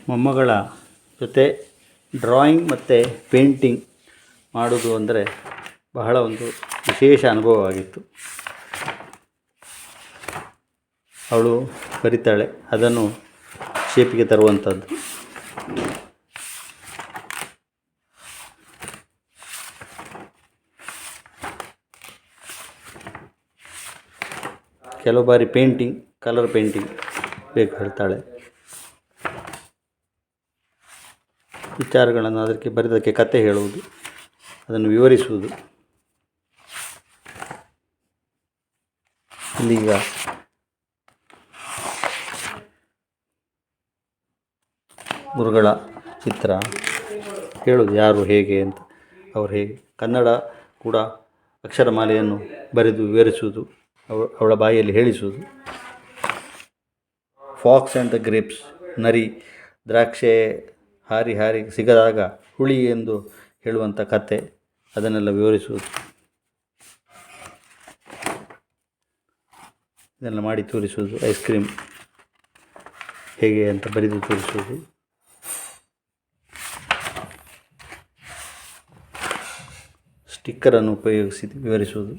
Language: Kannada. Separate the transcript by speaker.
Speaker 1: ಮೊಮ್ಮಗಳ ಜೊತೆ ಡ್ರಾಯಿಂಗ್ ಮತ್ತು ಪೇಂಟಿಂಗ್ ಮಾಡೋದು ಅಂದರೆ ಬಹಳ ಒಂದು ವಿಶೇಷ ಅನುಭವವಾಗಿತ್ತು. ಅವಳು ಬರಿತಾಳೆ, ಅದನ್ನು ಶೇಪಿಗೆ ತರುವಂಥದ್ದು. ಕೆಲವು ಬಾರಿ ಪೇಂಟಿಂಗ್, ಕಲರ್ ಪೇಂಟಿಂಗ್ ಬೇಕು ಹೇಳ್ತಾಳೆ. ವಿಚಾರಗಳನ್ನು ಅದಕ್ಕೆ ಬರೆದಕ್ಕೆ ಕತೆ ಹೇಳುವುದು, ಅದನ್ನು ವಿವರಿಸುವುದು. ಇಲ್ಲೀಗ ಗುರುಗಳ ಚಿತ್ರ ಹೇಳೋದು ಯಾರು ಹೇಗೆ ಅಂತ, ಅವರು ಹೇಗೆ ಕನ್ನಡ ಕೂಡ ಅಕ್ಷರಮಾಲೆಯನ್ನು ಬರೆದು ವಿವರಿಸುವುದು, ಅವಳ ಬಾಯಿಯಲ್ಲಿ ಹೇಳಿಸುವುದು. ಫಾಕ್ಸ್ ಆ್ಯಂಡ್ ದ ಗ್ರೇಪ್ಸ್, ನರಿ ದ್ರಾಕ್ಷೆ ಹಾರಿ ಹಾರಿ ಸಿಗದಾಗ ಹುಳಿ ಎಂದು ಹೇಳುವಂಥ ಕತೆ, ಅದನ್ನೆಲ್ಲ ವಿವರಿಸುವುದು. ಇದೆಲ್ಲ ಮಾಡಿ ತೋರಿಸುವುದು. ಐಸ್ ಕ್ರೀಮ್ ಹೇಗೆ ಅಂತ ಬರೆದು ತೋರಿಸುವುದು. ಸ್ಟಿಕ್ಕರನ್ನು ಉಪಯೋಗಿಸಿ ವಿವರಿಸುವುದು.